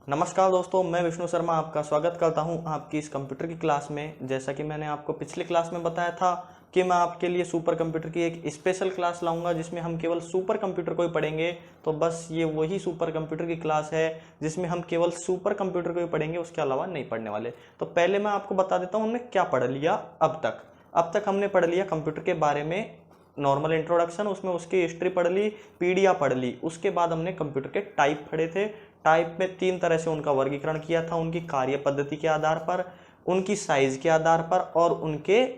नमस्कार दोस्तों, मैं विष्णु शर्मा आपका स्वागत करता हूं आपकी इस कंप्यूटर की क्लास में। जैसा कि मैंने आपको पिछली क्लास में बताया था कि मैं आपके लिए सुपर कंप्यूटर की एक स्पेशल क्लास लाऊंगा जिसमें हम केवल सुपर कंप्यूटर को ही पढ़ेंगे। तो बस ये वही सुपर कंप्यूटर की क्लास है जिसमें हम केवल सुपर कंप्यूटर को ही पढ़ेंगे, उसके अलावा नहीं पढ़ने वाले। तो पहले मैं आपको बता देता हूँ हमने क्या पढ़ लिया अब तक हमने पढ़ लिया कंप्यूटर के बारे में नॉर्मल इंट्रोडक्शन, उसमें उसकी हिस्ट्री पढ़ ली, पीडीएफ पढ़ ली। उसके बाद हमने कंप्यूटर के टाइप पढ़े थे। टाइप में 3 तरह से उनका वर्गीकरण किया था, उनकी कार्य पद्धति के आधार पर, उनकी साइज के आधार पर और उनके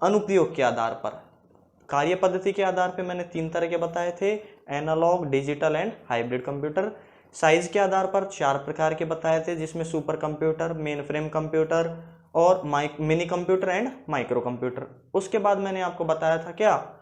अनुप्रयोग के आधार पर। कार्य पद्धति के आधार पर मैंने 3 तरह के बताए थे, analog, digital and hybrid computer. Size के आधार पर 4 प्रकार के बताए थे, जिसमें super computer, mainframe computer और mini computer and micro computer. उसके बाद मैंने आपको बताया था क्या,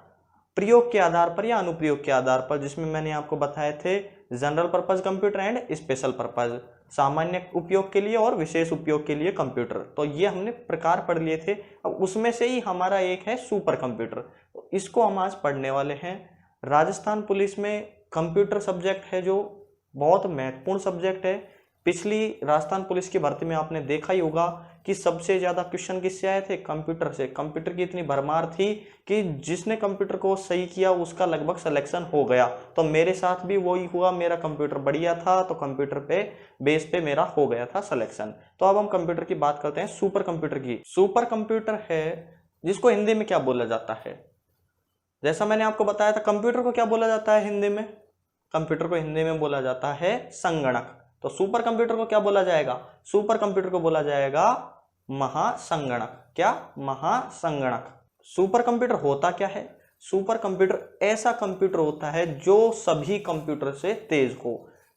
प्रयोग के आधार पर या अनुप्रयोग के आधार पर, जिसमें मैंने आपको बताए थे general purpose computer and special purpose, सामान्य उपयोग के लिए और विशेष उपयोग के लिए कंप्यूटर। तो ये हमने प्रकार पढ़ लिए थे। अब उसमें से ही हमारा एक है सुपर कंप्यूटर, तो इसको हम आज पढ़ने वाले हैं। राजस्थान पुलिस में कंप्यूटर सब्जेक्ट है जो बहुत महत्वपूर्ण सब्जेक्ट है। पिछली राजस्थान पुलिस की भर्ती में आपने देखा ही होगा कि सबसे ज्यादा क्वेश्चन किससे आए थे, कंप्यूटर से। कंप्यूटर की इतनी भरमार थी कि जिसने कंप्यूटर को सही किया उसका लगभग सिलेक्शन हो गया। तो मेरे साथ भी वही हुआ, मेरा कंप्यूटर बढ़िया था तो कंप्यूटर पे बेस पे मेरा हो गया था सिलेक्शन। तो अब हम कंप्यूटर की बात करते हैं, सुपर कंप्यूटर की। सुपर कंप्यूटर है जिसको हिंदी में क्या बोला जाता है। जैसा मैंने आपको बताया था, कंप्यूटर को क्या बोला जाता है हिंदी में, कंप्यूटर को हिंदी में बोला जाता है संगणक। तो सुपर कंप्यूटर को क्या बोला जाएगा, सुपर कंप्यूटर को बोला जाएगा महासंगणक। क्या, महासंगणक। सुपर कंप्यूटर होता क्या है, सुपर कंप्यूटर ऐसा कंप्यूटर होता है जो सभी कंप्यूटर से तेज हो।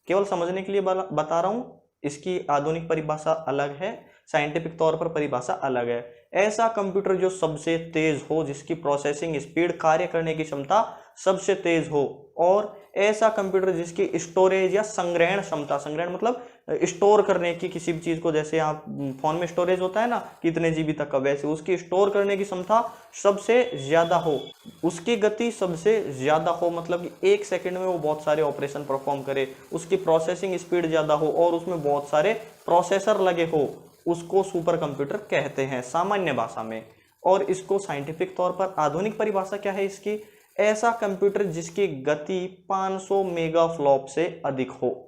केवल समझने के लिए बता रहा हूं, इसकी आधुनिक परिभाषा अलग है, साइंटिफिक तौर पर परिभाषा अलग है। ऐसा कंप्यूटर जो सबसे तेज हो, जिसकी प्रोसेसिंग स्पीड, कार्य करने की क्षमता सबसे तेज हो, और ऐसा कंप्यूटर जिसकी स्टोरेज या संग्रहण क्षमता, संग्रहण मतलब स्टोर करने की किसी भी चीज को, जैसे आप फोन में स्टोरेज होता है ना कितने जीबी तक का, वैसे उसकी स्टोर करने की क्षमता सबसे ज्यादा हो, उसकी गति सबसे ज्यादा हो, मतलब कि 1 सेकंड में वो बहुत सारे ऑपरेशन परफॉर्म करे, उसकी प्रोसेसिंग स्पीड ज्यादा हो और उसमें बहुत सारे प्रोसेसर लगे हो, उसको सुपर कंप्यूटर कहते हैं सामान्य भाषा में। और इसको साइंटिफिक तौर पर आधुनिक परिभाषा क्या है इसकी, ऐसा कंप्यूटर जिसकी गति 500 मेगाफ्लॉप से अधिक हो।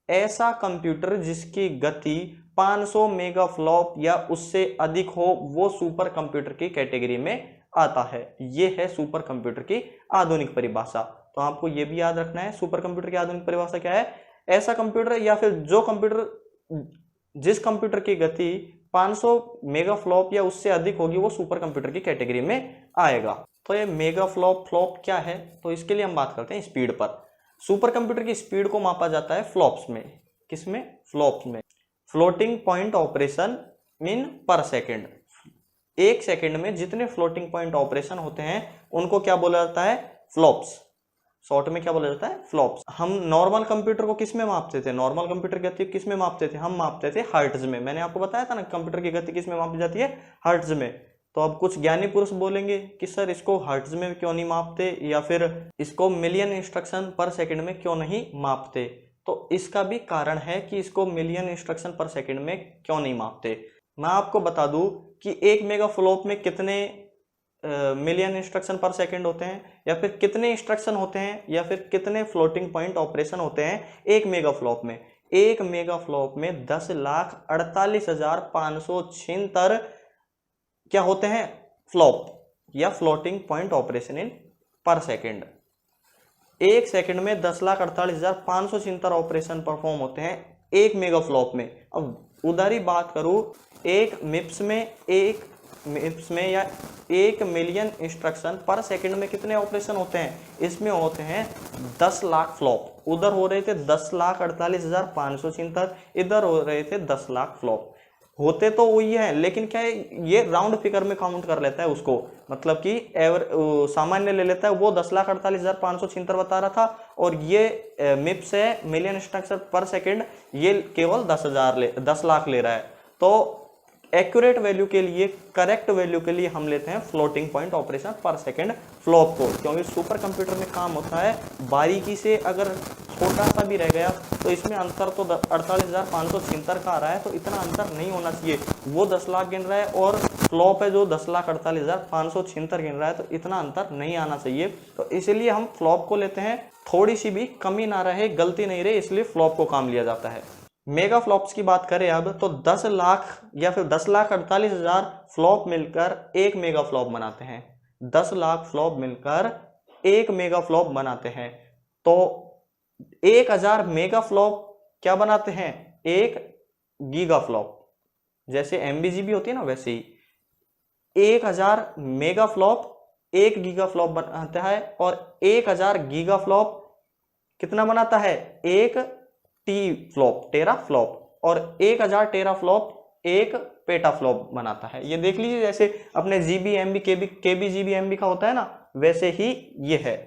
ऐसा कंप्यूटर जिसकी गति 500 मेगाफ्लॉप या उससे अधिक हो, वो सुपर कंप्यूटर की कैटेगरी में आता है। ये है सुपर कंप्यूटर की आधुनिक परिभाषा। तो आपको ये भी याद रखना है, सुपर कंप्यूटर की आधुनिक परिभाषा क्या है, ऐसा कंप्यूटर या फिर जो कंप्यूटर, जिस कंप्यूटर की गति 500 मेगाफ्लॉप या उससे अधिक होगी, वो सुपर कंप्यूटर की कैटेगरी में आएगा। तो ये मेगाफ्लॉप, फ्लॉप क्या है, तो इसके लिए हम बात करते हैं स्पीड पर। सुपर कंप्यूटर की स्पीड को मापा जाता है फ्लॉप्स में। किसमें, फ्लॉप्स में। फ्लोटिंग पॉइंट ऑपरेशन मीन पर सेकंड। 1 सेकंड में जितने फ्लोटिंग पॉइंट ऑपरेशन होते हैं उनको क्या बोला जाता है, फ्लॉप्स। शॉर्ट में क्या बोला जाता है, फ्लॉप्स। हम नॉर्मल कंप्यूटर को किस में मापते थे, नॉर्मल कंप्यूटर की गति किस में मापते थे, हम मापते थे हर्ट्ज में। मैंने आपको बताया था ना कंप्यूटर की गति किस में मापी जाती है, हर्ट्ज में। तो अब कुछ ज्ञानी पुरुष बोलेंगे कि सर इसको हर्ट्ज में क्यों नहीं मापते, या फिर इसको मिलियन इंस्ट्रक्शन पर सेकंड में क्यों नहीं मापते। तो इसका भी कारण है कि इसको मिलियन इंस्ट्रक्शन पर सेकंड में क्यों नहीं मापते। मैं आपको बता दूं कि 1 मेगाफ्लॉप में कितने मिलियन इंस्ट्रक्शन पर सेकंड होते हैं, या फिर कितने इंस्ट्रक्शन होते हैं, या फिर कितने फ्लोटिंग पॉइंट ऑपरेशन होते हैं 1 मेगाफ्लॉप में। 1 मेगाफ्लॉप में 10,48,576 क्या होते हैं, फ्लॉप या फ्लोटिंग पॉइंट ऑपरेशन इन पर सेकंड। 1 सेकंड में 10,48,576 ऑपरेशन परफॉर्म होते हैं 1 मेगाफ्लॉप में। अब उधर ही बात करूं, एक मिप्स में या 1 मिलियन इंस्ट्रक्शन पर सेकंड में कितने ऑपरेशन होते हैं, इसमें होते हैं 10 लाख फ्लॉप। उधर हो रहे थे 10,48,576, इधर हो रहे थे 10 लाख फ्लॉप। होते तो वही है, लेकिन क्या है, ये राउंड फिगर में काउंट कर लेता है उसको, मतलब कि सामान्य ले लेता है। वो 10,48,576 बता रहा था, और ये मिप्स है, मिलियन इंस्ट्रक्शन पर सेकंड, ये केवल 10 लाख ले रहा है। तो एक्यूरेट वैल्यू के लिए, करेक्ट वैल्यू के लिए हम लेते हैं फ्लोटिंग पॉइंट ऑपरेशन पर सेकंड, फ्लॉप को, क्योंकि सुपर कंप्यूटर में काम होता है बारीकी से। अगर छोटा सा भी रह गया तो इसमें अंतर तो 48,576 का आ रहा है, तो इतना अंतर नहीं होना चाहिए। वो 10 लाख गिन रहा है और फ्लॉप है जो 10,48,576 गिन रहा है, तो इतना अंतर नहीं आना चाहिए। तो इसलिए हम फ्लॉप को लेते हैं, थोड़ी सी भी कमी ना रहे, गलती नहीं रहे, इसलिए फ्लॉप को काम लिया जाता है। मेगा फ्लॉप्स की बात करें अब तो 10 लाख या फिर 10,48,000 फ्लॉप मिलकर एक मेगा फ्लॉप बनाते हैं। 10 लाख फ्लॉप मिलकर एक मेगा फ्लॉप बनाते हैं। तो 1,000 मेगा फ्लॉप क्या बनाते हैं? एक गीगा फ्लॉप। जैसे MBGB होती है ना, वैसे ही 1,000 मेगा फ्लॉप एक गीगा फ्लॉप बनाता है, और 1,000 गीगा फ्लॉप कितना बनाता है? एक टेरा फ्लॉप। और 1,000 टेरा फ्लॉप एक पेटा फ्लॉप बनाता है। ये देख लीजिए, जैसे अपने GB MB KB GB MB का होता है ना, वैसे ही ये है।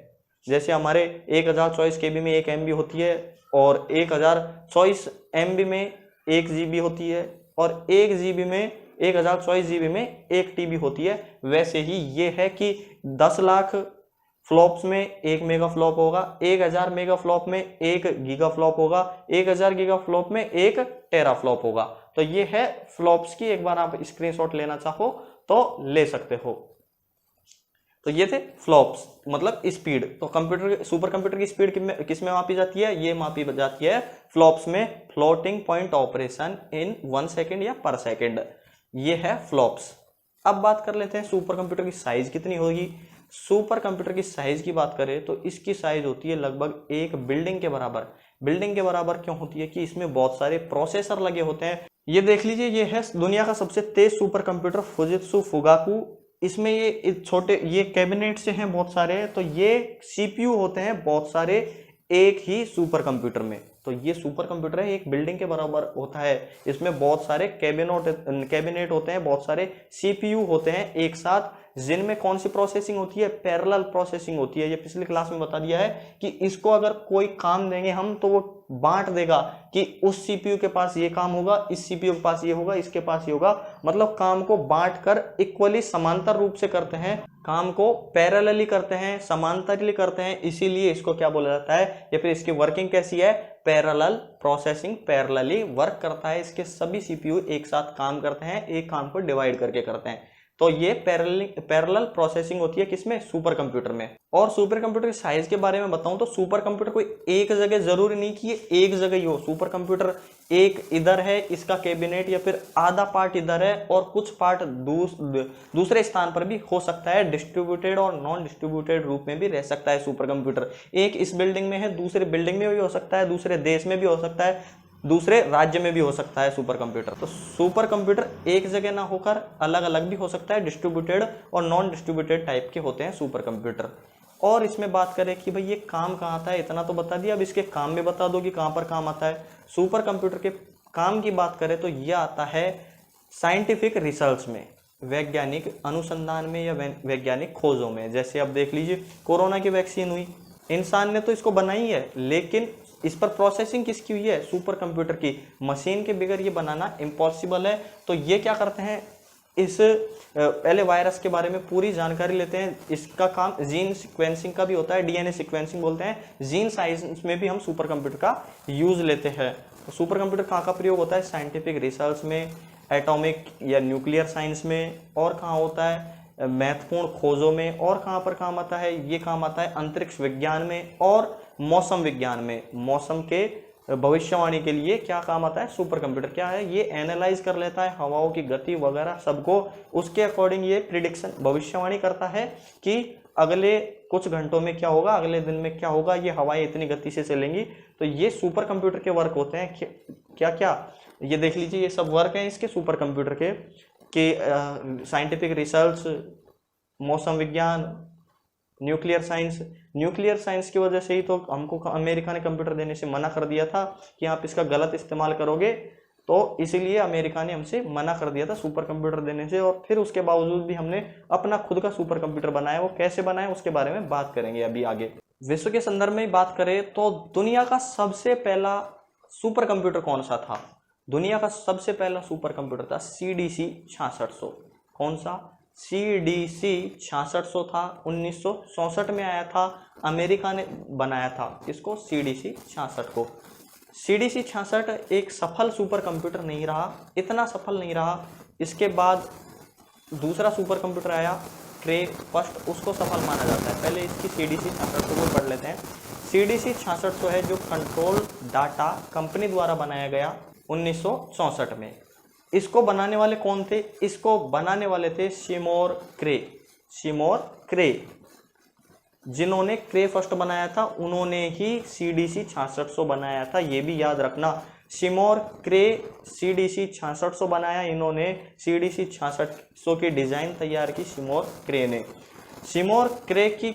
जैसे हमारे 1024 KB में 1 MB होती है, और 1024 MB में 1 GB होती है, और 1 GB में 1024 GB में 1 TB होती है। वैसे ही ये है कि 10 लाख फ्लॉप्स में 1 मेगा फ्लॉप होगा, 1,000 मेगा फ्लॉप में 1 गीगा फ्लॉप होगा, 1,000 गीगा फ्लॉप में 1 टेरा फ्लॉप होगा। तो ये है फ्लॉप्स की, एक बार आप स्क्रीनशॉट लेना चाहो तो ले सकते हो। तो ये थे फ्लॉप्स, मतलब स्पीड। तो कंप्यूटर, सुपर कंप्यूटर की स्पीड किस में मापी जाती है? ये मापी जाती है फ्लॉप्स में, floating point operation in 1 second या पर सेकेंड। ये है फ्लॉप्स। अब बात कर लेते हैं सुपर कंप्यूटर की साइज कितनी होगी। सुपर कंप्यूटर की साइज की बात करें तो इसकी साइज होती है लगभग एक बिल्डिंग के बराबर। बिल्डिंग के बराबर क्यों होती है? कि इसमें बहुत सारे प्रोसेसर लगे होते हैं। ये देख लीजिए, ये है दुनिया का सबसे तेज सुपर कंप्यूटर फुजित्सु फुगाकू। इसमें ये छोटे ये कैबिनेट से हैं बहुत सारे, तो ये CPU होते हैं बहुत सारे एक ही सुपर कंप्यूटर में। तो ये सुपर कंप्यूटर है, एक बिल्डिंग के बराबर होता है। इसमें बहुत सारे कैबिनेट होते हैं, बहुत सारे CPU होते हैं एक साथ, जिनमें कौन सी प्रोसेसिंग होती है? पैरेलल प्रोसेसिंग होती है। ये पिछली क्लास में बता दिया है कि इसको अगर कोई काम देंगे हम तो वो बांट देगा कि उस CPU के पास ये काम होगा, इस CPU के पास ये होगा, इसके पास ये होगा। मतलब काम को बांट कर इक्वली समांतर रूप से करते हैं, काम को पैरेलली करते हैं, समांतरली करते हैं, इसीलिए इसको क्या बोला जाता है, या फिर इसकी वर्किंग कैसी है? पैरेलल प्रोसेसिंग, पैरेलली वर्क करता है। इसके सभी CPU एक साथ काम करते हैं, एक काम को डिवाइड करके करते हैं। तो ये पैरेलल प्रोसेसिंग होती है किसमें? सुपर कंप्यूटर में। और सुपर कंप्यूटर की साइज के बारे में बताऊं तो सुपर कंप्यूटर कोई एक जगह जरूरी नहीं कि ये एक जगह ही हो। सुपर कंप्यूटर एक इधर है इसका कैबिनेट, या फिर आधा पार्ट इधर है और कुछ पार्ट दूसरे स्थान पर भी हो सकता है। डिस्ट्रीब्यूटेड और नॉन डिस्ट्रीब्यूटेड रूप में भी रह सकता है सुपर कंप्यूटर। एक इस बिल्डिंग में है, दूसरे बिल्डिंग में भी हो सकता है, दूसरे देश में भी हो सकता है, दूसरे राज्य में भी हो सकता है सुपर कंप्यूटर। तो सुपर कंप्यूटर एक जगह ना होकर अलग अलग भी हो सकता है। डिस्ट्रीब्यूटेड और नॉन डिस्ट्रीब्यूटेड टाइप के होते हैं सुपर कंप्यूटर। और इसमें बात करें कि भाई ये काम कहाँ आता है, इतना तो बता दिया, अब इसके काम भी बता दो कि कहाँ पर काम आता है। सुपर कंप्यूटर के काम की बात करें तो यह आता है साइंटिफिक रिसर्च में, वैज्ञानिक अनुसंधान में या वैज्ञानिक खोजों में। जैसे अब देख लीजिए, कोरोना की वैक्सीन हुई, इंसान ने तो इसको बनाई है, लेकिन इस पर प्रोसेसिंग किसकी हुई है? सुपर कंप्यूटर की। मशीन के बगैर ये बनाना इम्पॉसिबल है। तो ये क्या करते हैं, इस पहले वायरस के बारे में पूरी जानकारी लेते हैं। इसका काम जीन सीक्वेंसिंग का भी होता है, DNA सीक्वेंसिंग बोलते हैं। जीन साइंस में भी हम सुपर कंप्यूटर का यूज लेते हैं। तो सुपर कंप्यूटर कहाँ का प्रयोग होता है? साइंटिफिक रिसर्च में, एटॉमिक या न्यूक्लियर साइंस में, और कहाँ होता है? महत्वपूर्ण खोजों में। और कहाँ पर काम आता है? ये काम आता है अंतरिक्ष विज्ञान में और मौसम विज्ञान में। मौसम के भविष्यवाणी के लिए क्या काम आता है? सुपर कंप्यूटर क्या है? ये एनालाइज कर लेता है हवाओं की गति वगैरह सबको, उसके अकॉर्डिंग ये प्रिडिक्शन, भविष्यवाणी करता है कि अगले कुछ घंटों में क्या होगा, अगले दिन में क्या होगा, ये हवाएं इतनी गति से चलेंगी। तो ये सुपर कंप्यूटर के वर्क होते हैं। क्या क्या ये देख लीजिए, ये सब वर्क हैं इसके सुपर कंप्यूटर के साइंटिफिक रिसर्च, मौसम विज्ञान, न्यूक्लियर साइंस। न्यूक्लियर साइंस की वजह से ही तो हमको अमेरिका ने कंप्यूटर देने से मना कर दिया था कि आप इसका गलत इस्तेमाल करोगे, तो इसीलिए अमेरिका ने हमसे मना कर दिया था सुपर कंप्यूटर देने से। और फिर उसके बावजूद भी हमने अपना खुद का सुपर कंप्यूटर बनाया। वो कैसे बनाया उसके बारे में बात करेंगे अभी आगे। विश्व के संदर्भ में बात करें तो दुनिया का सबसे पहला सुपर कंप्यूटर कौन सा था? दुनिया का सबसे पहला सुपर कंप्यूटर था CDC 6600। कौन सा? CDC 6600 था, 1964 में आया था, अमेरिका ने बनाया था इसको CDC 66 को। CDC 66 एक सफल सुपर कंप्यूटर नहीं रहा, इतना सफल नहीं रहा। इसके बाद दूसरा सुपर कंप्यूटर आया क्रे फर्स्ट, उसको सफल माना जाता है। पहले इसकी CDC 6600 को पढ़ लेते हैं। CDC 6600 है जो कंट्रोल डाटा कंपनी द्वारा बनाया गया 1964 में। इसको बनाने वाले कौन थे? इसको बनाने वाले थे शिमोर क्रे। शिमोर क्रे जिन्होंने क्रे फर्स्ट बनाया था, उन्होंने ही CDC 6600 बनाया था, ये भी याद रखना। शिमोर क्रे CDC 6600 बनाया, इन्होंने CDC 6600 की डिजाइन तैयार की शिमोर क्रे ने। शिमोर क्रे की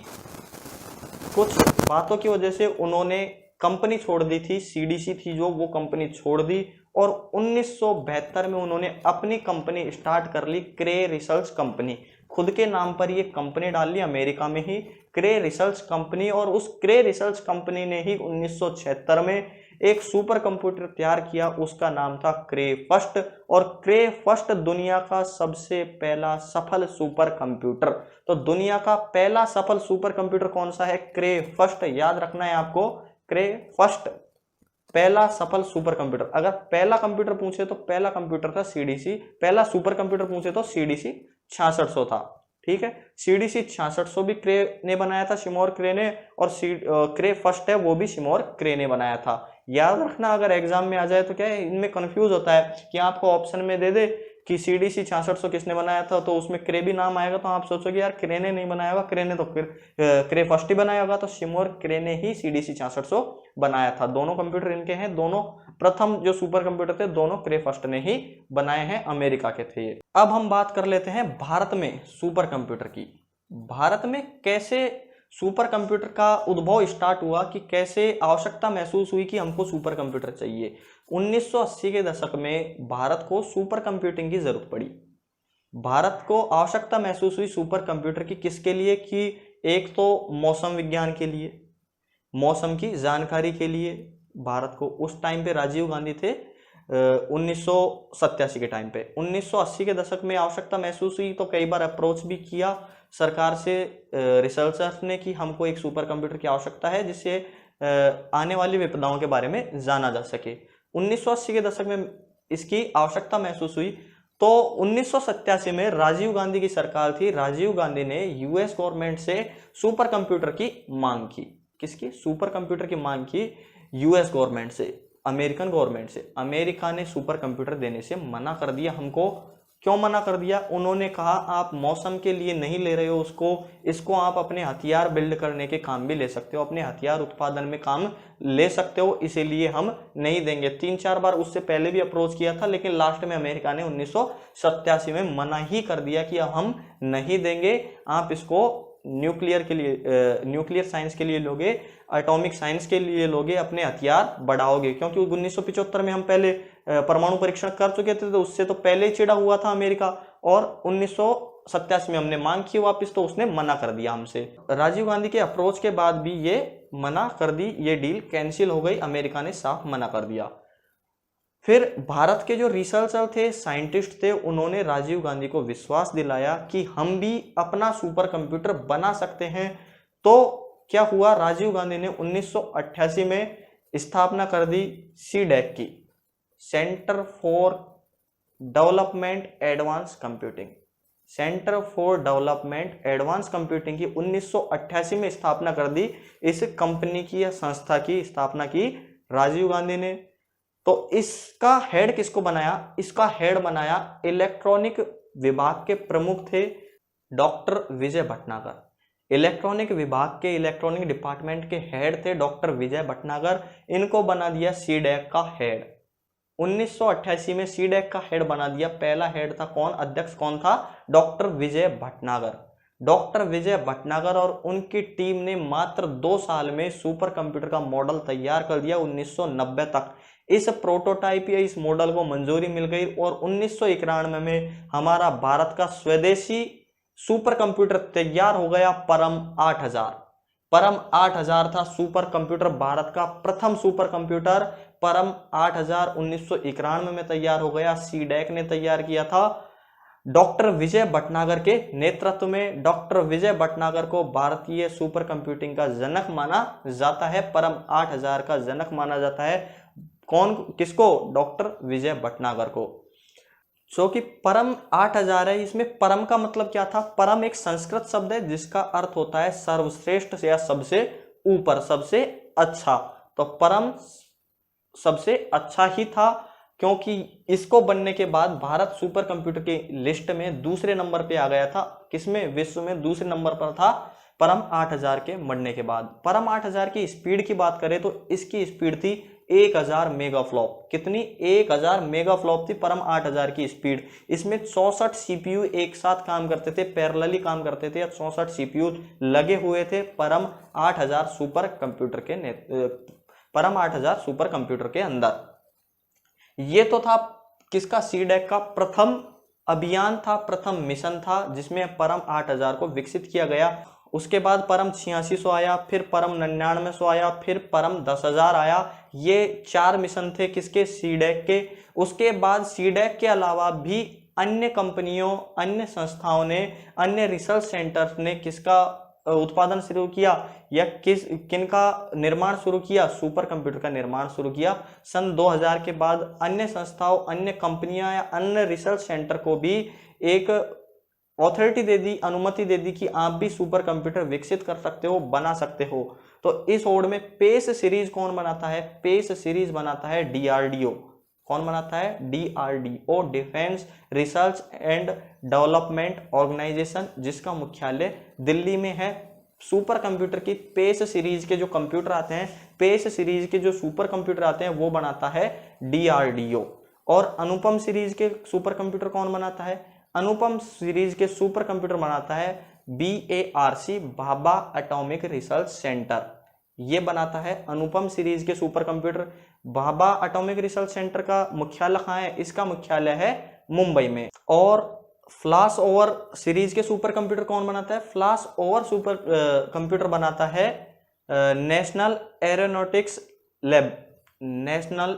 कुछ बातों की वजह से उन्होंने कंपनी छोड़ दी थी, CDC थी जो, वो कंपनी छोड़ दी और 1972 में उन्होंने अपनी कंपनी स्टार्ट कर ली, क्रे रिसर्च कंपनी। खुद के नाम पर ये कंपनी डाल ली अमेरिका में ही, क्रे रिसर्च कंपनी। और उस क्रे रिसर्च कंपनी ने ही 1976 में एक सुपर कंप्यूटर तैयार किया, उसका नाम था क्रे फर्स्ट। और क्रे फर्स्ट दुनिया का सबसे पहला सफल सुपर कंप्यूटर। तो दुनिया का पहला सफल सुपर कंप्यूटर कौन सा है? क्रे फर्स्ट, याद रखना है आपको। क्रे फर्स्ट पहला सफल सुपर कंप्यूटर। अगर पहला कंप्यूटर पूछे तो पहला कंप्यूटर था CDC, पहला सुपर कंप्यूटर पूछे तो CDC 6600 था। ठीक है, CDC 6600 भी क्रे ने बनाया था, शिमोर क्रे ने, और क्रे फर्स्ट है वो भी शिमोर क्रे ने बनाया था। याद रखना, अगर एग्जाम में आ जाए तो क्या है, इनमें कंफ्यूज होता है कि आपको ऑप्शन में दे दे कि CDC 6600 किसने बनाया था, तो उसमें क्रे भी नाम आएगा, तो आप सोचोगे यार क्रे ने नहीं बनाया होगा, क्रे ने तो क्रे फर्स्ट ही बनाया होगा। तो शिमोर क्रे ने ही CDC 6600 बनाया था। दोनों कंप्यूटर इनके हैं, दोनों प्रथम जो सुपर कंप्यूटर थे दोनों क्रे फर्स्ट ने ही बनाए हैं, अमेरिका के थे ये। अब हम बात कर लेते हैं भारत में सुपर कंप्यूटर की। भारत में कैसे सुपर कंप्यूटर का उद्भव स्टार्ट हुआ, कि कैसे आवश्यकता महसूस हुई कि हमको सुपर कंप्यूटर चाहिए। 1980 के दशक में भारत को सुपर कंप्यूटिंग की जरूरत पड़ी। भारत को आवश्यकता महसूस हुई सुपर कंप्यूटर की, किसके लिए? कि एक तो मौसम विज्ञान के लिए, मौसम की जानकारी के लिए। भारत को उस टाइम पे राजीव गांधी थे 1987 के टाइम पे। 1980 के दशक में आवश्यकता महसूस हुई तो कई बार अप्रोच भी किया सरकार से रिसर्चर्स ने कि हमको एक सुपर कंप्यूटर की आवश्यकता है जिससे आने वाली विपदाओं के बारे में जाना जा सके। 1980 के दशक में इसकी आवश्यकता महसूस हुई तो 1987 में राजीव गांधी की सरकार थी। राजीव गांधी ने US गवर्नमेंट से सुपर कंप्यूटर की मांग की। किसकी? सुपर कंप्यूटर की मांग की US गवर्नमेंट से, अमेरिकन गवर्नमेंट से। अमेरिका ने सुपर कंप्यूटर देने से मना कर दिया हमको। क्यों मना कर दिया? उन्होंने कहा आप मौसम के लिए नहीं ले रहे हो उसको, इसको आप अपने हथियार बिल्ड करने के काम भी ले सकते हो, अपने हथियार उत्पादन में काम ले सकते हो, इसीलिए हम नहीं देंगे। 3-4 बार उससे पहले भी अप्रोच किया था, लेकिन लास्ट में अमेरिका ने 1987 में मना ही कर दिया कि अब हम नहीं देंगे, आप इसको न्यूक्लियर के लिए, न्यूक्लियर साइंस के लिए लोगे, एटॉमिक साइंस के लिए लोगे, अपने हथियार बढ़ाओगे। क्योंकि 1975 में हम पहले परमाणु परीक्षण कर चुके थे, तो उससे तो पहले ही चिढ़ा हुआ था अमेरिका, और 1987 में हमने मांग की वापस, तो उसने मना कर दिया हमसे। राजीव गांधी के अप्रोच के बाद भी ये मना कर दी, ये डील कैंसिल हो गई, अमेरिका ने साफ मना कर दिया। फिर भारत के जो रिसर्चर थे, साइंटिस्ट थे, उन्होंने राजीव गांधी को विश्वास दिलाया कि हम भी अपना सुपर कंप्यूटर बना सकते हैं। तो क्या हुआ? राजीव गांधी ने 1988 में स्थापना कर दी CDAC की, centre for development advance computing. Centre for development advance computing की 1988 में स्थापना कर दी। इस कंपनी की या संस्था की स्थापना की राजीव गांधी ने। तो इसका हेड किसको बनाया? इसका हेड बनाया इलेक्ट्रॉनिक विभाग के प्रमुख थे डॉक्टर विजय भटनागर। इलेक्ट्रॉनिक विभाग के, इलेक्ट्रॉनिक डिपार्टमेंट के हेड थे डॉक्टर विजय भटनागर। इनको बना दिया CDAC का हेड। 1988 में CDAC का हेड बना दिया। पहला हेड था कौन? अध्यक्ष कौन था? डॉक्टर विजय भटनागर। डॉक्टर विजय भटनागर और उनकी टीम ने मात्र 2 साल में सुपर कंप्यूटर का मॉडल तैयार कर दिया। 1990 तक इस प्रोटोटाइप या इस मॉडल को मंजूरी मिल गई और 1991 में हमारा भारत का स्वदेशी सुपर कंप्यूटर तैयार हो गया, परम 8000। परम 8000 था सुपर कंप्यूटर, भारत का प्रथम सुपर कंप्यूटर परम 8000 1991 में तैयार हो गया। CDAC ने तैयार किया था। डॉक्टर विजय भटनागर के नेतृत्व में। डॉक्टर विजय भटनागर को भारतीय सुपर कंप्यूटिंग का जनक माना जाता है, परम 8000 का जनक माना जाता है। कौन, किसको? डॉक्टर विजय भटनागर को। जो कि परम 8000 है, इसमें परम का मतलब क्या था? परम एक संस्कृत शब्द है जिसका अर्थ होता है सर्वश्रेष्ठ या सबसे ऊपर, सबसे अच्छा। तो परम सबसे अच्छा ही था, क्योंकि इसको बनने के बाद भारत सुपर कंप्यूटर की लिस्ट में दूसरे नंबर पे आ गया था। किसमें? विश्व में दूसरे नंबर पर था परम 8000 के बनने के बाद। परम 8000 की स्पीड की बात करें तो इसकी स्पीड थी 1000 मेगाफ्लॉप। कितनी? 1000 मेगाफ्लॉप थी परम 8000 की स्पीड। इसमें 64 सीपीयू एक साथ काम करते थे, पैरेलली काम करते थे, 64 सीपीयू लगे हुए थे परम 8000 सुपर कंप्यूटर के परम 8000 सुपर कंप्यूटर के अंदर। ये तो था किसका? सीडैक का प्रथम अभियान था, प्रथम मिशन था जिसमें परम 8000 को विकसित किया गया। उसके बाद परम 8600 आया, फिर परम 9900 आया, फिर परम 10000 आया। ये 4 मिशन थे किसके? सीडैक के। उसके बाद सीडैक के अलावा भी अन्य कंपनियों, अन्य संस्थाओं ने, अन्य रिसर्च सेंटर्स ने किसका उत्पादन शुरू किया या किनका निर्माण शुरू किया? सुपर कंप्यूटर का निर्माण शुरू किया। सन 2000 के बाद अन्य संस्थाओं, अन्य कंपनियां या अन्य रिसर्च सेंटर को भी एक अथॉरिटी दे दी, अनुमति दे दी कि आप भी सुपर कंप्यूटर विकसित कर सकते हो, बना सकते हो। तो इस ओर में पेस सीरीज कौन बनाता है? पेस सीरीज बनाता है डीआरडीओ। कौन बनाता है? DRDO, defence research and development organisation, जिसका मुख्यालय दिल्ली में है। सुपर कंप्यूटर की पेस सीरीज के जो कंप्यूटर आते हैं, पेस सीरीज के जो सुपर कंप्यूटर आते हैं, वो बनाता है डीआरडीओ। और अनुपम सीरीज के सुपर कंप्यूटर कौन बनाता है? अनुपम सीरीज के सुपर कंप्यूटर बनाता है BARC, Bhabha atomic research centre. ये बनाता है अनुपम सीरीज के super computer. Bhabha atomic research centre का मुख्यालय कहाँ है? इसका मुख्यालय है मुंबई में। और फ्लैश ओवर सीरीज के सुपर कंप्यूटर कौन बनाता है? फ्लैश ओवर सुपर कंप्यूटर बनाता है national aeronautics lab, national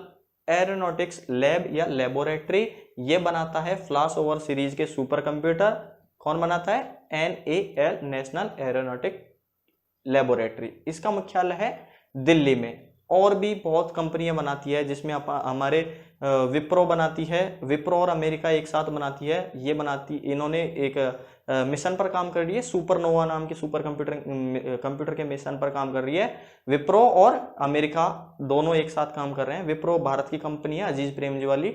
aeronautics lab या लेबोरेटरी। ये बनाता है फ्लैश ओवर सीरीज के सुपर कंप्यूटर। कौन बनाता है? NAL, national aeronautic laboratory. इसका मुख्यालय है दिल्ली में। और भी बहुत कंपनियां बनाती है, जिसमें हमारे विप्रो बनाती है, विप्रो और अमेरिका एक साथ बनाती है। ये बनाती, इन्होंने एक मिशन पर काम कर रही है, सुपरनोवा नाम के सुपर कंप्यूटर के मिशन पर काम कर रही है। विप्रो और अमेरिका दोनों एक साथ काम कर रहे हैं। विप्रो भारत की कंपनी है, अजीज प्रेमजी वाली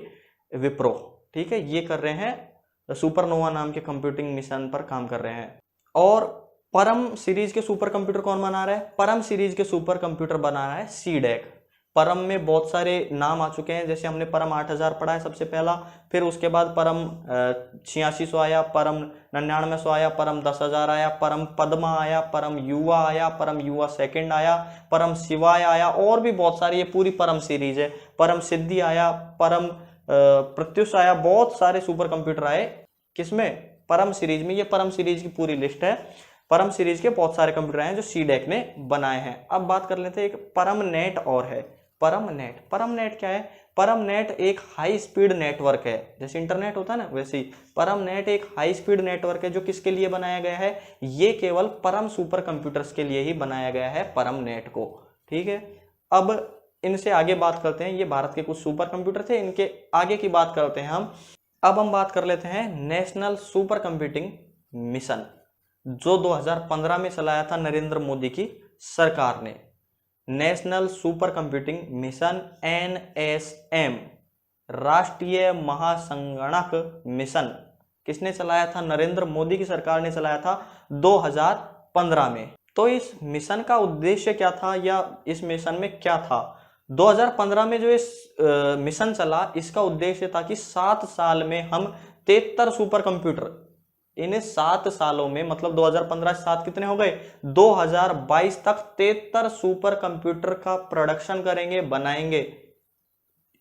विप्रो, ठीक है। ये कर रहे हैं सुपरनोवा नाम के कंप्यूटिंग मिशन पर काम कर रहे हैं। और परम सीरीज के सुपर कंप्यूटर कौन बना रहा है? परम सीरीज के सुपर कंप्यूटर बना रहा है सीडैक। परम में बहुत सारे नाम आ चुके हैं, जैसे हमने परम 8000 पढ़ा है सबसे पहला, फिर उसके बाद परम 8600 आया, परम 9900 आया, परम 10000 आया, परम पद्मा आया, परम युवा आया, परम युवा सेकंड आया, परम शिवाय आया, और भी बहुत सारी, ये पूरी परम सीरीज है। परम सिद्धि आया, परम प्रत्युष आया, बहुत सारे सुपर कंप्यूटर आए। किसमें? परम सीरीज में। ये परम सीरीज की पूरी लिस्ट है। परम सीरीज के बहुत सारे कंप्यूटर हैं जो सीडैक ने बनाए हैं। अब बात कर लेते हैं, एक परम नेट और है। परम नेट, परम नेट क्या है? परम नेट एक हाई स्पीड नेटवर्क है, जैसे इंटरनेट होता है ना, वैसे ही परम नेट एक हाई स्पीड नेटवर्क है। जो किसके लिए बनाया गया है? ये केवल परम सुपर कंप्यूटर्स के लिए ही बनाया गया है, परम नेट को, ठीक है। अब इनसे आगे बात करते हैं। ये भारत के कुछ सुपर कंप्यूटर थे, इनके आगे की बात करते हैं हम। अब हम बात कर लेते हैं नेशनल सुपर कंप्यूटिंग मिशन, जो 2015 में चलाया था नरेंद्र मोदी की सरकार ने। National super computing mission, NSM, राष्ट्रीय महासंगणक मिशन, किसने चलाया था? नरेंद्र मोदी की सरकार ने चलाया था 2015 में। तो इस मिशन का उद्देश्य क्या था, या इस मिशन में क्या था? 2015 में जो इस मिशन चला, इसका उद्देश्य था कि 7 साल में हम 73 सुपर कंप्यूटर, इन 7 सालों में, मतलब 2015 से 7 कितने हो गए? 2022 तक 73 सुपर कंप्यूटर का प्रोडक्शन करेंगे, बनाएंगे।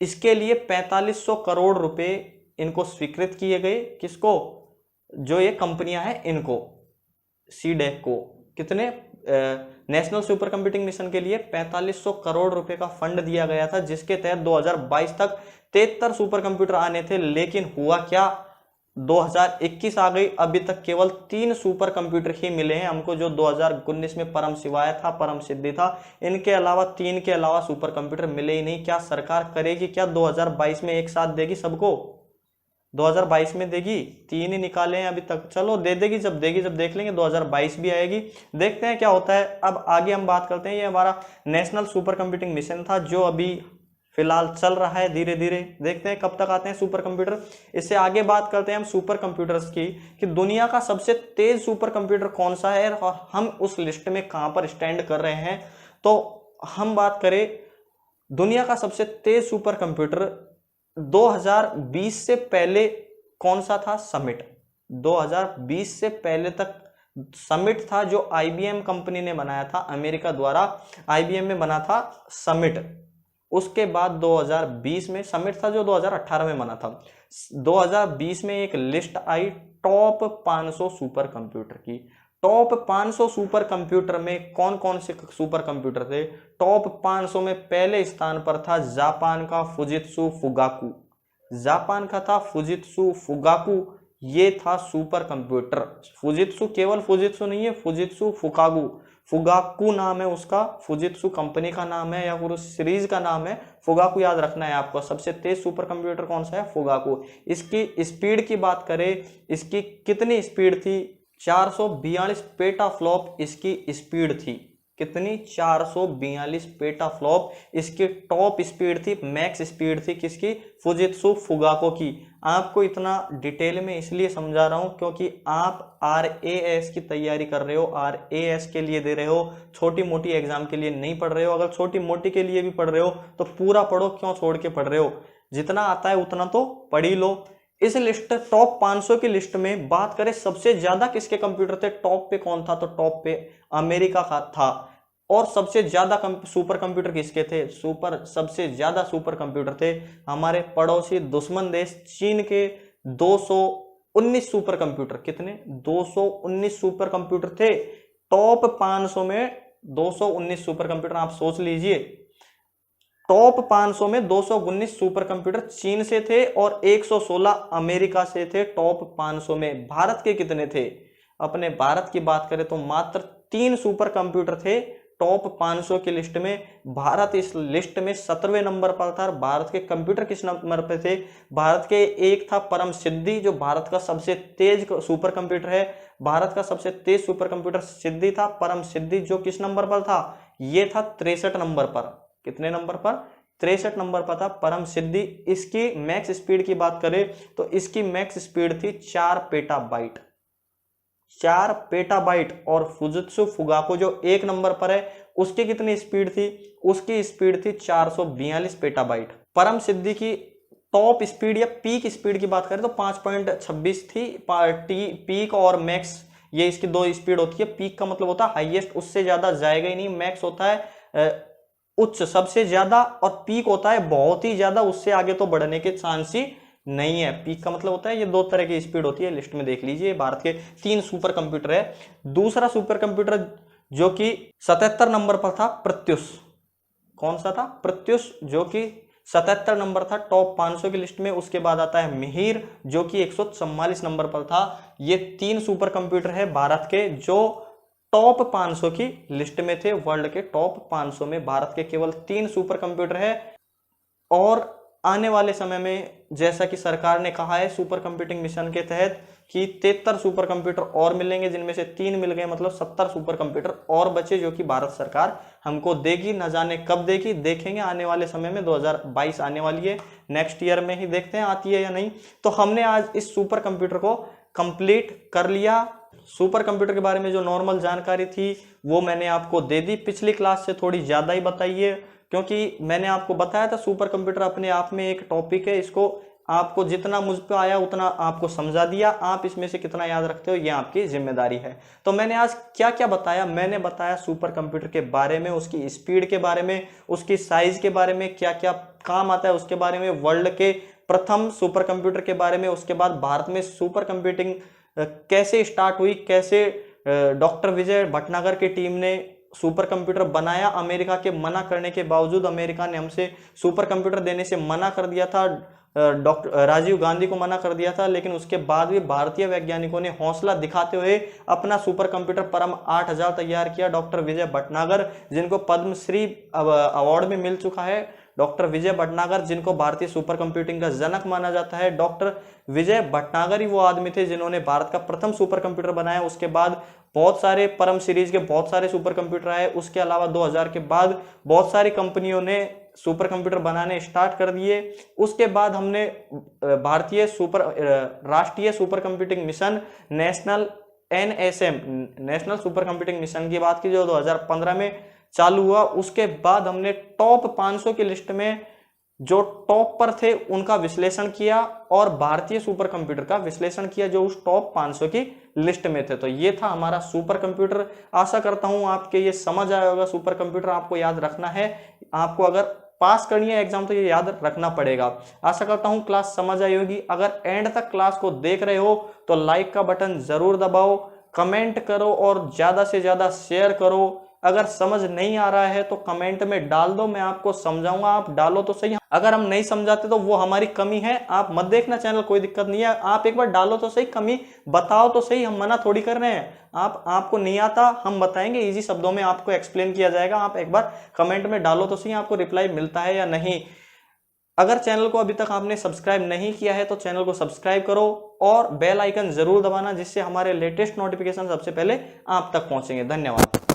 इसके लिए 4500 करोड़ रुपए इनको स्वीकृत किए गए। किसको? जो ये कंपनियां हैं इनको, सीडैक को। कितने? नेशनल सुपर कंप्यूटिंग मिशन के लिए 4500 करोड़ रुपए का फंड दिया गया था, जिसके तहत 2022 तक 73 सुपर कंप्यूटर आने थे। लेकिन हुआ क्या? 2021 आ गई, अभी तक केवल 3 सुपर कंप्यूटर ही मिले हैं हमको, जो 2019 में परम शिवाय था, परम सिद्धि था। इनके अलावा 3 के अलावा सुपर कंप्यूटर मिले ही नहीं। क्या सरकार करेगी क्या 2022 में एक साथ देगी सबको? 2022 में देगी? 3 ही निकाले हैं अभी तक, चलो दे देगी, जब देगी जब देख लेंगे, 2022 भी आएगी, देखते हैं क्या होता है। अब आगे हम बात करते हैं, ये हमारा नेशनल सुपर कंप्यूटिंग मिशन था जो अभी फिलहाल चल रहा है धीरे धीरे, देखते हैं कब तक आते हैं सुपर कंप्यूटर। इससे आगे बात करते हैं हम सुपर कंप्यूटर्स की, कि दुनिया का सबसे तेज सुपर कंप्यूटर कौन सा है और हम उस लिस्ट में कहां पर स्टैंड कर रहे हैं। तो हम बात करें दुनिया का सबसे तेज सुपर कंप्यूटर 2020 से पहले कौन सा था? समिट। 2020 से पहले तक समिट था जो IBM कंपनी ने बनाया था, अमेरिका द्वारा IBM में बना था समिट। उसके बाद 2020 में समिट था जो 2018 में बना था। 2020 में एक लिस्ट आई टॉप 500 सुपर कंप्यूटर की। टॉप 500 सुपर कंप्यूटर में कौन कौन से सुपर कंप्यूटर थे? टॉप 500 में पहले स्थान पर था जापान का फुजित्सु फुगाकू। जापान का था फुजित्सु फुगाकू, ये था सुपर कंप्यूटर। फुजित्सु केवल फुजित्सु नहीं है, फुजित्सु फुकागू, फुगाकू नाम है उसका, फुजित्सु कंपनी का नाम है या फिर उस सीरीज का नाम है, फुगाकू याद रखना है आपको। सबसे तेज सुपर कंप्यूटर कौन सा है? फुगाकू। इसकी स्पीड की बात करें, इसकी कितनी स्पीड थी? 442 पेटाफ्लॉप इसकी स्पीड थी। कितनी? 442 पेटाफ्लॉप इसकी टॉप स्पीड थी, मैक्स स्पीड थी किसकी? फुजित्सु फुगाको की। आपको इतना डिटेल में इसलिए समझा रहा हूं क्योंकि आप RAS की तैयारी कर रहे हो, RAS के लिए दे रहे हो, छोटी मोटी एग्जाम के लिए नहीं पढ़ रहे हो। अगर छोटी मोटी के लिए भी पढ़ रहे हो तो पूरा पढ़ो, क्यों छोड़ के पढ़ रहे हो? जितना आता है उतना तो पढ़ ही लो। इस लिस्ट टॉप 500 की लिस्ट में बात करें सबसे ज्यादा किसके कंप्यूटर थे? टॉप पे कौन था? तो टॉप पे अमेरिका का था। और सबसे ज्यादा सुपर कंप्यूटर किसके थे? सबसे ज्यादा सुपर कंप्यूटर थे हमारे पड़ोसी दुश्मन देश चीन के 219 सुपर कंप्यूटर। कितने? 219 सुपर कंप्यूटर थे टॉप 500 में। 219 सुपर कंप्यूटर, आप सोच लीजिए, टॉप 500 में 219 सुपर कंप्यूटर चीन से थे और 116 अमेरिका से थे टॉप 500 में। भारत के कितने थे? अपने भारत की बात करें तो मात्र 3 सुपर कंप्यूटर थे टॉप 500 की लिस्ट में। भारत इस लिस्ट में 17वें नंबर पर था। भारत के कंप्यूटर किस नंबर पे थे? भारत के एक था परम सिद्धि, जो भारत का सबसे तेज सुपर कंप्यूटर है। भारत का सबसे तेज सुपर कंप्यूटर सिद्धि था, परम सिद्धि, जो किस नंबर पर था? ये था 63 नंबर पर। कितने नंबर पर? 63 नंबर पर था परम सिद्धि। इसकी मैक्स स्पीड की बात करें तो इसकी मैक्स स्पीड थी 4 पेटाबाइट, 4 पेटाबाइट। और फुजित्सु फुगाको जो 1 नंबर पर है उसकी कितनी स्पीड थी? उसकी स्पीड थी 442 पेटाबाइट। परम सिद्धि की टॉप स्पीड या पीक स्पीड की बात करें तो 5.26 थी। पीक और मैक्स ये इसकी 2 स्पीड होती है। पीक का मतलब होता है हाईएस्ट, उससे ज्यादा जाएगा ही नहीं। मैक्स होता है उच्च, सबसे ज्यादा, और पीक होता है बहुत ही ज्यादा, उससे आगे तो बढ़ने के चांस ही नहीं है। पीक का मतलब होता है, ये 2 तरह की स्पीड होती है। लिस्ट में देख लीजिए, भारत के 3 सुपर कंप्यूटर है। दूसरा सुपर कंप्यूटर जो कि 77 नंबर पर था, प्रत्युष। कौन सा था? प्रत्युष, जो कि 77 नंबर था टॉप 500 की लिस्ट में। उसके बाद आता है मिहिर जो कि 144 नंबर पर था। ये 3 सुपर कंप्यूटर है भारत के जो टॉप 500 की लिस्ट में थे। वर्ल्ड के टॉप 500 में भारत के केवल 3 सुपर कंप्यूटर है। और आने वाले समय में जैसा कि सरकार ने कहा है सुपर कंप्यूटिंग मिशन के तहत कि 73 सुपर कंप्यूटर और मिलेंगे, जिनमें से 3 मिल गए, मतलब 70 सुपर कंप्यूटर और बचे जो कि भारत सरकार हमको देगी। न जाने कब देगी, देखेंगे आने वाले समय में। 2022 आने वाली है, नेक्स्ट ईयर में ही देखते हैं आती है या नहीं। तो हमने आज इस सुपर कंप्यूटर को कंप्लीट कर लिया। सुपर कंप्यूटर के बारे में जो नॉर्मल जानकारी थी वो मैंने आपको दे दी। पिछली क्लास से थोड़ी ज्यादा ही बताइए, क्योंकि मैंने आपको बताया था सुपर कंप्यूटर अपने आप में एक टॉपिक है। इसको आपको जितना मुझ पे आया उतना आपको समझा दिया। आप इसमें से कितना याद रखते हो ये आपकी जिम्मेदारी है। तो मैंने आज क्या क्या बताया? मैंने बताया सुपर कंप्यूटर के बारे में, उसकी स्पीड के बारे में, उसकी साइज के बारे में, क्या क्या काम आता है उसके बारे में, वर्ल्ड के प्रथम सुपर कंप्यूटर के बारे में, उसके बाद भारत में सुपर कंप्यूटिंग कैसे स्टार्ट हुई, कैसे डॉक्टर विजय भटनागर की टीम ने सुपर कंप्यूटर बनाया। अमेरिका के मना करने के बावजूद, अमेरिका ने हमसे सुपर कंप्यूटर देने से मना कर दिया था। डॉक्टर राजीव गांधी को मना कर दिया था, लेकिन उसके बाद भी भारतीय वैज्ञानिकों ने हौसला दिखाते हुए अपना सुपर कंप्यूटर परम 8000 तैयार किया। डॉक्टर विजय भटनागर, जिनको पद्मश्री अवार्ड में मिल चुका है, डॉक्टर विजय भटनागर जिनको भारतीय सुपर कंप्यूटिंग का जनक माना जाता है। डॉक्टर विजय भटनागर ही वो आदमी थे जिन्होंने भारत का प्रथम सुपर कंप्यूटर बनाया। उसके बाद बहुत सारे परम सीरीज के बहुत सारे सुपर कंप्यूटर आए। उसके अलावा 2000 के बाद बहुत सारी कंपनियों ने सुपर कंप्यूटर बनाने स्टार्ट कर दिए। उसके बाद हमने भारतीय राष्ट्रीय super computing mission national super computing mission की बात की, जो 2015 में चालू हुआ। उसके बाद हमने टॉप 500 की लिस्ट में जो टॉप पर थे उनका विश्लेषण किया और भारतीय सुपर कंप्यूटर का विश्लेषण किया जो उस टॉप 500 की लिस्ट में थे। तो ये था हमारा सुपर कंप्यूटर। आशा करता हूं आपके ये समझ आया होगा। सुपर कंप्यूटर आपको याद रखना है, आपको अगर पास करनी है एग्जाम तो ये याद रखना पड़ेगा। आशा करता हूं क्लास समझ आई होगी। अगर एंड तक क्लास को देख रहे हो तो लाइक का बटन जरूर दबाओ, कमेंट करो और ज्यादा से ज्यादा शेयर करो। अगर समझ नहीं आ रहा है तो कमेंट में डाल दो, मैं आपको समझाऊंगा। आप डालो तो सही, अगर हम नहीं समझाते तो वो हमारी कमी है। आप मत देखना चैनल, कोई दिक्कत नहीं है, आप एक बार डालो तो सही, कमी बताओ तो सही। हम मना थोड़ी कर रहे हैं। आपको नहीं आता हम बताएंगे, इजी शब्दों में आपको एक्सप्लेन किया जाएगा। आप एक बार कमेंट में डालो तो सही आपको रिप्लाई मिलता है या नहीं। अगर चैनल को अभी तक आपने सब्सक्राइब नहीं किया है तो चैनल को सब्सक्राइब करो और बेल आइकन जरूर दबाना, जिससे हमारे लेटेस्ट नोटिफिकेशन सबसे पहले आप तक पहुंचेंगे। धन्यवाद।